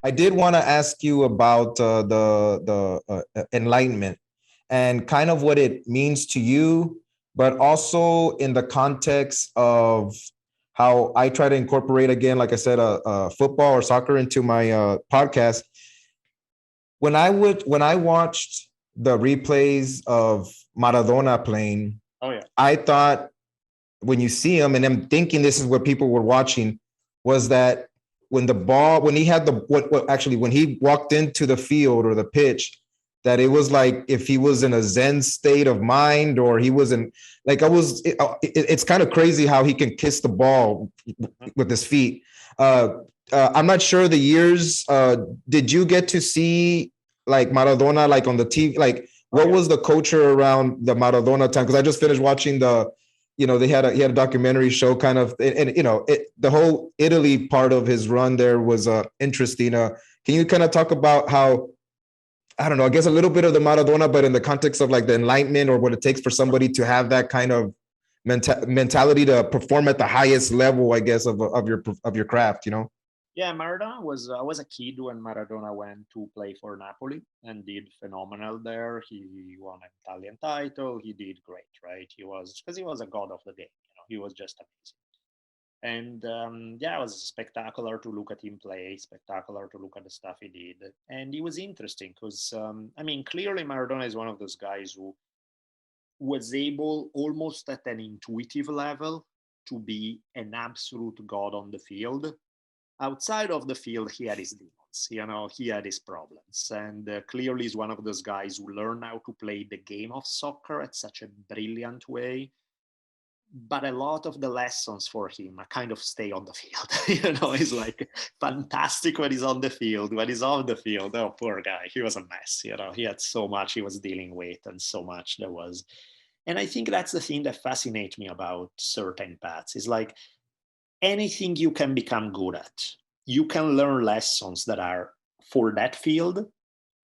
I did want to ask you about the enlightenment and kind of what it means to you, but also in the context of how I try to incorporate, again, like I said, football or soccer into my podcast. When I watched the replays of Maradona playing, Oh yeah, I thought, when you see him, and I'm thinking this is what people were watching, was that when he had actually when he walked into the field or the pitch, that it was like if he was in a Zen state of mind, or he was in, like, it's kind of crazy how he can kiss the ball with his feet. I'm not sure the years. Did you get to see like Maradona like on the TV? Like, what was the culture around the Maradona time? Because I just finished watching he had a documentary show kind of, and the whole Italy part of his run there was interesting. Can you kind of talk about how, I don't know, I guess a little bit of the Maradona, but in the context of like the Enlightenment, or what it takes for somebody to have that kind of mentality to perform at the highest level, I guess, of your craft, yeah. Maradona was I was a kid when Maradona went to play for Napoli and did phenomenal there. He won an Italian title. He did great, right? He was, because he was a god of the game. He was just amazing. And yeah, it was spectacular to look at him play, spectacular to look at the stuff he did. And it was interesting because, I mean, clearly Maradona is one of those guys who was able, almost at an intuitive level, to be an absolute god on the field. Outside of the field, he had his demons, he had his problems. And clearly is one of those guys who learn how to play the game of soccer at such a brilliant way, but a lot of the lessons for him kind of stay on the field. He's like fantastic when he's on the field. When he's off the field, oh, poor guy, he was a mess. He had so much he was dealing with, and so much there was. And I think that's the thing that fascinates me about certain paths. Is like anything you can become good at, you can learn lessons that are for that field,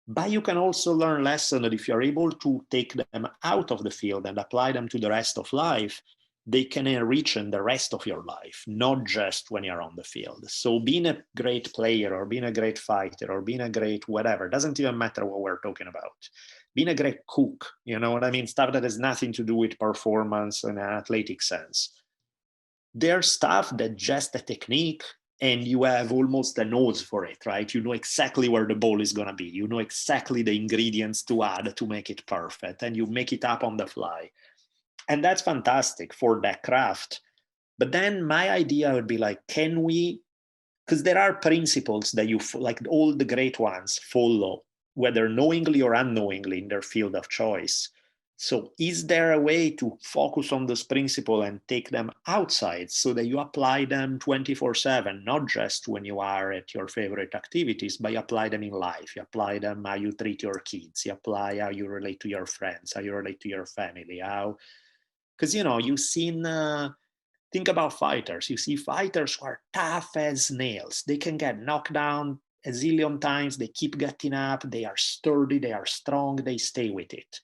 but you can also learn lessons that if you're able to take them out of the field and apply them to the rest of life, they can enrich in the rest of your life, not just when you're on the field. So being a great player, or being a great fighter, or being a great whatever, doesn't even matter what we're talking about. Being a great cook, you know what I mean? Stuff that has nothing to do with performance in an athletic sense. There's stuff that just a technique, and you have almost a nose for it, right? You know exactly where the ball is going to be. You know exactly the ingredients to add to make it perfect, and you make it up on the fly. And that's fantastic for that craft. But then my idea would be like, can we, because there are principles that you, like all the great ones, follow, whether knowingly or unknowingly in their field of choice. So is there a way to focus on those principles and take them outside so that you apply them 24/7, not just when you are at your favorite activities, but you apply them in life. You apply them how you treat your kids. You apply how you relate to your friends, how you relate to your family, because, you've seen, think about fighters. You see fighters who are tough as nails. They can get knocked down a zillion times. They keep getting up. They are sturdy. They are strong. They stay with it.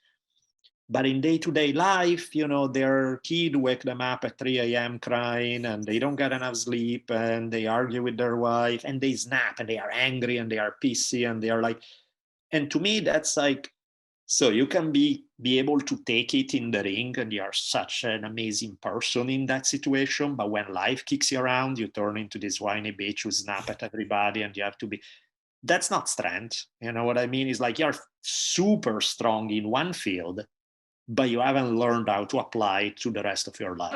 But in day-to-day life, their kid wake them up at 3 a.m. crying, and they don't get enough sleep, and they argue with their wife, and they snap, and they are angry, and they are pissy, and they are like, and to me, that's like, so you can be able to take it in the ring, and you are such an amazing person in that situation. But when life kicks you around, you turn into this whiny bitch who snap at everybody, and you have to be. That's not strength. You know what I mean? It's like you're super strong in one field, but you haven't learned how to apply it to the rest of your life.